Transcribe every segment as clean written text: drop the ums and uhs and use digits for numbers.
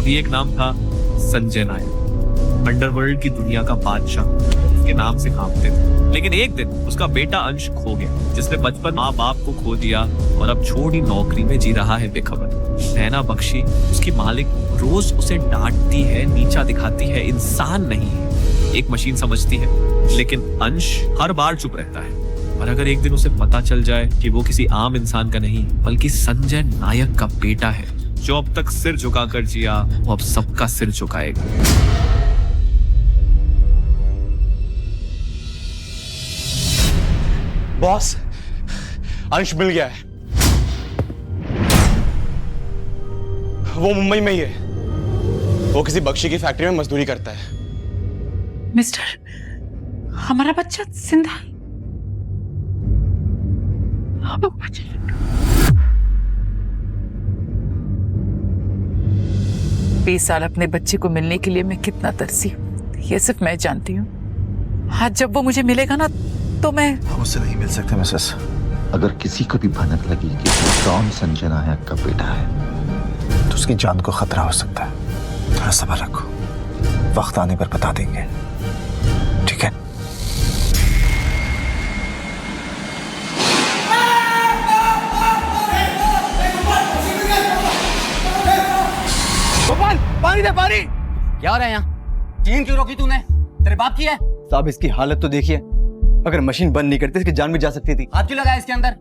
कभी एक नाम था संजय नायक, अंडरवर्ल्ड की दुनिया का बादशाह, उसके नाम से कांपते थे। लेकिन एक दिन उसका बेटा अंश खो गया, जिसने बचपन माँ बाप को खो दिया और अब छोटी नौकरी में जी रहा है बेखबर। नैना बख्शी उसकी मालिक रोज उसे डांटती है, नीचा दिखाती है, इंसान नहीं है, एक मशीन समझती है। लेकिन अंश हर बार चुप रहता है। और अगर एक दिन उसे पता चल जाए कि वो किसी आम इंसान का नहीं बल्कि संजय नायक का बेटा है, जो अब तक सिर झुकाकर जिया, वो अब सबका सिर झुकाएगा। बॉस, अंश मिल गया है। वो मुंबई में ही है। वो किसी बख्शी की फैक्ट्री में मजदूरी करता है। मिस्टर, हमारा बच्चा जिंदा है। 20 साल अपने बच्चे को मिलने के लिए मैं कितना तरसी हूँ, ये सिर्फ मैं जानती हूँ। आज जब वो मुझे मिलेगा ना, तो मैं हम उससे नहीं मिल सकते मिसेस। अगर किसी को भी भनक लगी कि कौन संजय नायक का बेटा है, तो उसकी जान को खतरा हो सकता है। थोड़ा सब्र रखो, वक्त आने पर बता देंगे, ठीक है? गोपाल, पानी दे, पानी। क्या हो रहा है यहाँ? चेन क्यों रोकी तूने? तेरे बाप की है? साहब, इसकी हालत तो देखिए। अगर मशीन बंद नहीं करती इसकी जान भी जा सकती थी। हाथ क्यों लगाया इसके अंदर?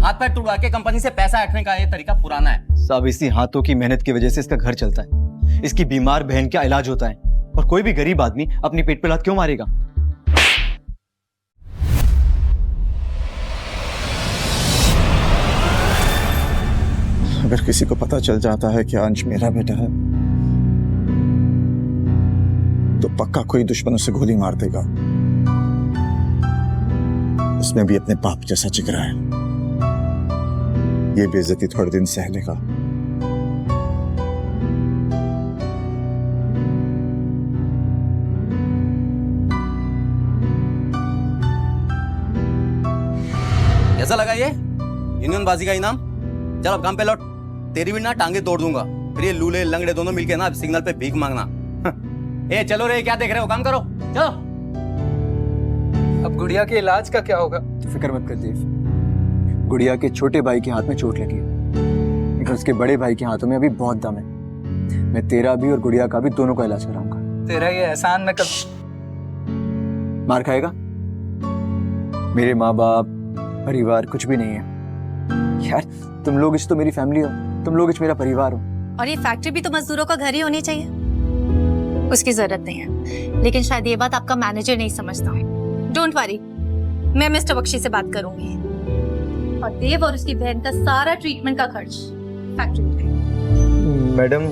हाथ पैर तुड़वा के कंपनी से पैसा हटने का ये तरीका पुराना है। साहब, इसी हाथों की मेहनत की वजह से इसका घर चलता है। इसकी बीमार बहन का इलाज होता है, और कोई भी गरीब आदमी अपनी पेट पे लात क्यों मारेगा? अगर किसी को पता चल जाता है कि अंश मेरा बेटा है, तो पक्का कोई दुश्मन उसे गोली मार देगा। उसमें भी अपने बाप जैसा जिगरा है। ये बेइज्जती थोड़े दिन सह लेगा। कैसा लगा ये यूनियन बाजी का इनाम? चल अब काम पे लौट। तेरी भी ना टांगे तोड़ दूंगा। फिर ये लूले लंगड़े दोनों मिलके ना सिग्नल पे भीख मांगना। ए चलो रे, क्या देख रहे हो? काम करो, चलो। अब गुड़िया के इलाज का क्या होगा? फिक्र मत कर देव। गुड़िया के छोटे भाई के हाथ में चोट लगी है, लेकिन उसके बड़े भाई के हाथों में अभी बहुत दम है। मैं तेरा भी और गुड़िया का भी दोनों का इलाज कराऊंगा। तेरा ये एहसान मैं कब मार खाएगा? मेरे माँ बाप, परिवार कुछ भी नहीं है यार। तुम लोग इस तो मेरी फैमिली हो, तुम लोग इस मेरा परिवार हो। और ये फैक्ट्री भी तो मजदूरों का घर ही होनी चाहिए। उसकी जरूरत नहीं है, लेकिन शायद ये बात आपका मैनेजर नहीं समझता है। डोंट वरी, मैं मिस्टर बख्शी से बात करूंगी और देव और उसकी बहन का सारा ट्रीटमेंट का खर्च फैक्ट्री में। मैडम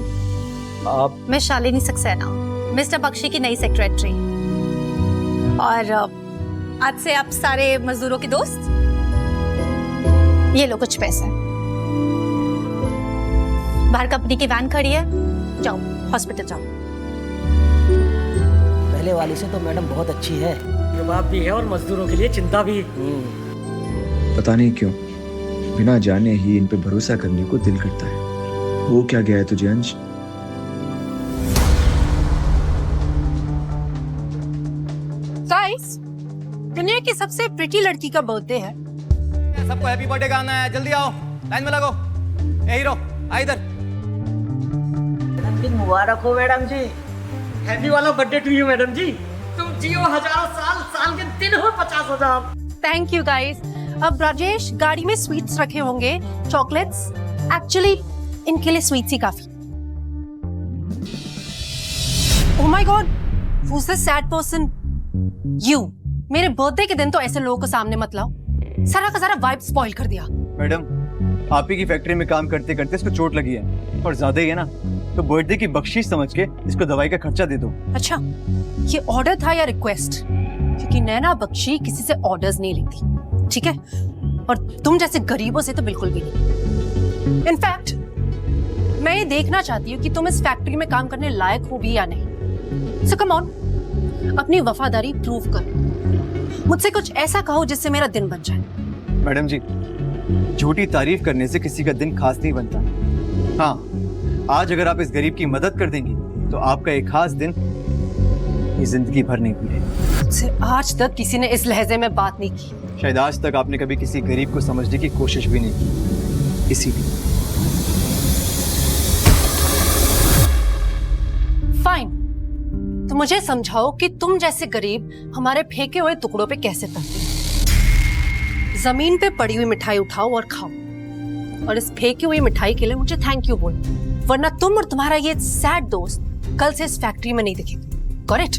आप? मैं शालिनी सक्सेना, मिस्टर बख्शी की नई सेक्रेटरी। और आज से आप सारे मजदूरों के दोस्त। ये लो कुछ पैसे। बाहर कंपनी की वैन खड़ी है, जाओ हॉस्पिटल जाओ। पहले वाली से तो मैडम बहुत अच्छी है, जवाब भी है और मजदूरों के लिए चिंता भी। पता नहीं क्यों बिना जाने ही इन पे भरोसा करने को दिल करता है। वो क्या गया है तुझे अंश? गाइस, दुनिया की सबसे प्रिटी लड़की का बर्थडे है। सबको हैप्पी बर्थडे गाना है, जल्दी आओ, लाइन में लगो। ए हीरो, आ इधर। मुबारक हो मैडम जी। हैप्पी वाला बर्थडे टू यू मैडम जी। तुम जियो हजारों साल, साल के दिन हो 50,000। Thank you guys. अब राजेश, गाड़ी में स्वीट्स रखे होंगे, चॉकलेट्स। एक्चुअली इनके लिए स्वीट्स ही काफी। Oh my God, who is this sad person? You. मेरे बर्थडे के दिन तो ऐसे लोगों को सामने मत लाओ। सारा का सारा वाइब स्पॉइल कर दिया। मैडम, आप ही की फैक्ट्री में काम करते करते इसको चोट लगी है, और ज्यादा ही है ना, तो बर्थडे की बख्शीश समझ के इसको दवाई का खर्चा दे दो। अच्छा, ये ऑर्डर था या रिक्वेस्ट? क्योंकि नैना बख्शी किसी से ऑर्डर्स नहीं लेती, ठीक है? और तुम जैसे गरीबों से तो बिल्कुल भी नहीं। इनफैक्ट मैं ये देखना चाहती हूँ कि तुम इस फैक्ट्री में काम करने लायक हो भी या नहीं। सो कम ऑन, अपनी वफादारी प्रूव करो। मुझसे कुछ ऐसा कहो जिससे मेरा दिन बन जाए। मैडम जी, झूठी तारीफ करने से किसी का दिन खास नहीं बनता। हाँ, आज अगर आप इस गरीब की मदद कर देंगी तो आपका एक खास दिन ये जिंदगी भर नहीं भूलेगी। मुझसे आज तक किसी ने इस लहजे में बात नहीं की। शायद आज तक आपने कभी किसी गरीब को समझने की कोशिश भी नहीं की, इसीलिए। फाइन, तो मुझे समझाओ कि तुम जैसे गरीब हमारे फेंके हुए टुकड़ों पे कैसे तरते हो। जमीन पे पड़ी हुई मिठाई उठाओ और खाओ, और इस फेंकी हुई मिठाई के लिए मुझे थैंक यू बोलो, वरना तुम और तुम्हारा ये सैड दोस्त कल से इस फैक्ट्री में नहीं दिखेंगे। Got it?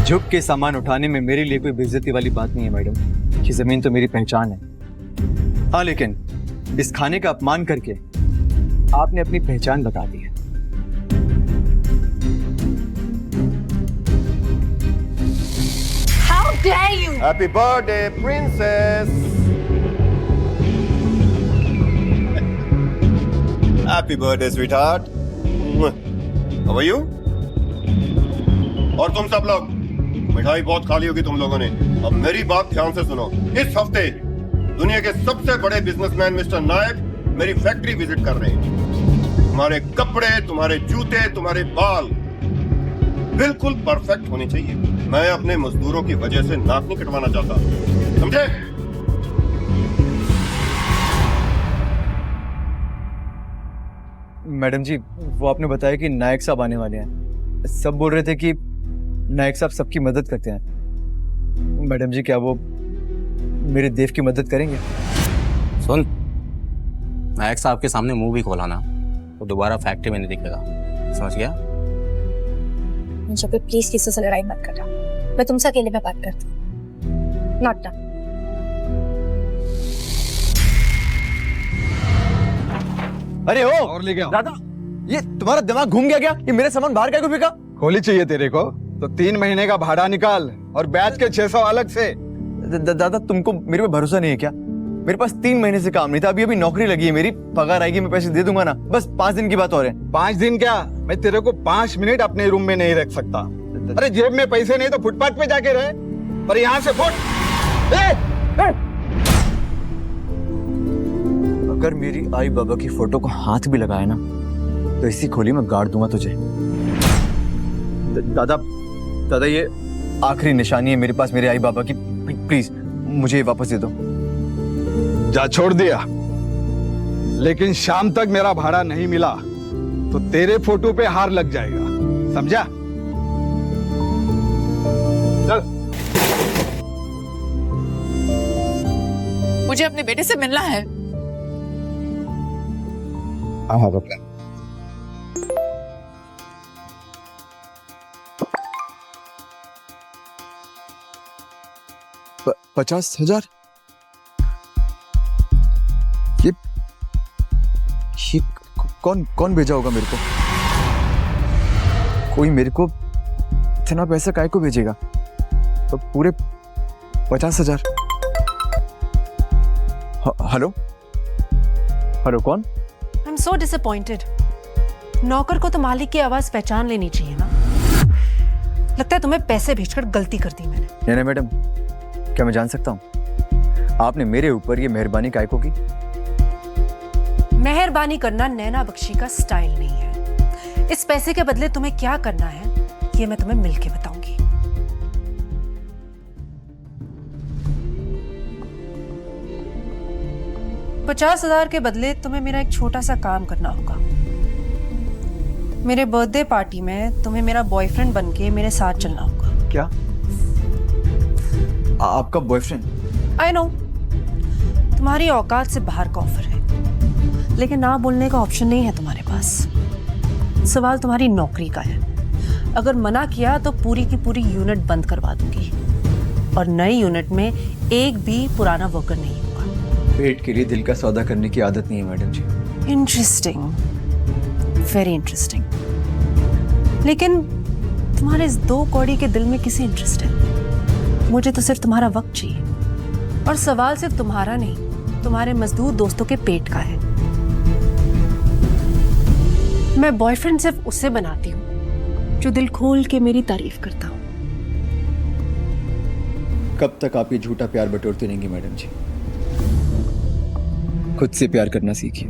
झुक के सामान उठाने में मेरे लिए कोई बेइज्जती वाली बात नहीं है मैडम। ये जमीन तो मेरी पहचान है। हाँ, लेकिन इस खाने का अपमान करके आपने अपनी पहचान बता दी है। How dare you? Happy birthday princess. Happy birthday sweetheart. How are you? और तुम सब लोग, मिठाई बहुत खा ली होगी तुम लोगों ने। अब मेरी बात ध्यान से सुनो। इस हफ्ते दुनिया के सबसे बड़े बिजनेसमैन मिस्टर नायक मेरी फैक्ट्री विजिट कर रहे हैं। तुम्हारे कपड़े, तुम्हारे जूते, तुम्हारे बाल बिल्कुल परफेक्ट होने चाहिए। मैं अपने मजदूरों की वजह से नाक नहीं कटवाना चाहता, समझे? मैडम जी, वो आपने बताया कि नायक साहब आने वाले हैं। सब बोल रहे थे कि नायक साहब सबकी मदद करते हैं। मैडम जी, क्या वो मेरे देव की मदद करेंगे? सुन, नायक साहब के सामने मुंह भी खोला ना तो दोबारा फैक्ट्री में नहीं दिखेगा, समझ गया? मुझे पे प्लीज किसी से लड़ाई मत करना। मैं तुमसे अकेले में बात करती हूँ। Not done. अरे ओ और लेके आओ। दादा, ये तुम्हारा दिमाग घूम गया क्या? ये मेरे सामान बाहर क्या को फेंका? होली चाहिए तेरे को तो 3 महीने का भाड़ा निकाल और बैच के 600 अलग से। दादा, तुमको मेरे पे भरोसा नहीं है क्या? मेरे पास 3 महीने से काम नहीं था, अभी अभी नौकरी लगी है मेरी, पगार आएगी, मैं पैसे दे दूंगा ना। बस 5 दिन की बात और है। 5 दिन क्या, मैं तेरे को 5 मिनट अपने रूम में नहीं रख सकता। अरे जेब में पैसे नहीं तो फुटपाथ पे जाके रहे, पर यहाँ से फुट। अगर मेरी आई बाबा की फोटो को हाथ भी लगाया ना तो इसी खोली में गाड़ दूंगा तुझे। दादा, ये आखिरी निशानी है मेरे पास मेरे आई बाबा की। प्लीज मुझे ये वापस दे दो। जा, छोड़ दिया, लेकिन शाम तक मेरा भाड़ा नहीं मिला तो तेरे फोटो पे हार लग जाएगा, समझा? चल। मुझे अपने बेटे से मिलना है। हाँ बकला। 50,000? ये कौन भेजा होगा मेरे को? कोई मेरे को इतना पैसा काहे को भेजेगा? तो पूरे 50,000। हेलो, कौन? I am so disappointed. नौकर को तो मालिक की आवाज पहचान लेनी चाहिए ना। लगता है तुम्हें पैसे भेजकर गलती कर दी मैंने। नहीं मैडम, क्या मैं जान सकता हूँ आपने मेरे ऊपर ये मेहरबानी काहे को की? मेहरबानी करना नैना बख्शी का स्टाइल नहीं है। इस पैसे के बदले तुम्हें क्या करना है ये मैं तुम्हें मिलके बताऊंगी। $50,000 के बदले तुम्हें मेरा एक छोटा सा काम करना होगा। मेरे बर्थडे पार्टी में तुम्हें मेरा बॉयफ्रेंड बनके मेरे साथ चलना होगा। क्या? आपका बॉयफ्रेंड? आई नो, तुम्हारी औकात से बाहर का ऑफर है, लेकिन ना बोलने का ऑप्शन नहीं है तुम्हारे पास। सवाल तुम्हारी नौकरी का है। अगर मना किया तो पूरी की पूरी यूनिट बंद करवा दूंगी, और नई यूनिट में एक भी पुराना वर्कर नहीं होगा। पेट के लिए दिल का सौदा करने की आदत नहीं है madam ji. Interesting, very interesting. लेकिन तुम्हारे इस 2 कौड़ी के दिल में किसी इंटरेस्ट है? मुझे तो सिर्फ तुम्हारा वक्त चाहिए, और सवाल सिर्फ तुम्हारा नहीं, तुम्हारे मजदूर दोस्तों के पेट का है। मैं बॉयफ्रेंड सिर्फ उससे बनाती हूँ जो दिल खोल के मेरी तारीफ करता हूँ। कब तक आप ये झूठा प्यार बटोरते रहेंगे मैडम जी? खुद से प्यार करना सीखिए।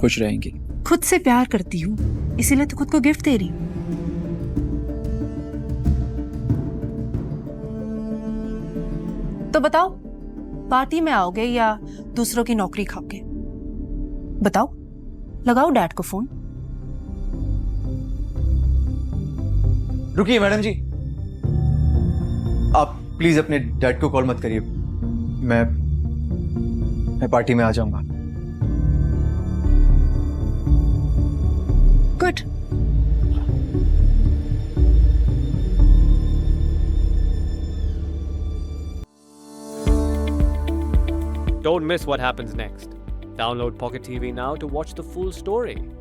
खुश रहेंगी। खुद से प्यार करती हूँ, इसीलिए तो खुद को गिफ्ट दे रही हूँ। तो बताओ, पार्टी में आओगे या दूसरों की नौकरी खाओगे? बताओ, लगाओ डैड को फोन। रुकिए मैडम जी, आप प्लीज अपने डैड को कॉल मत करिए। मैं पार्टी में आ जाऊंगा। Good. Don't miss what happens next. Download Pocket TV now to watch the full story.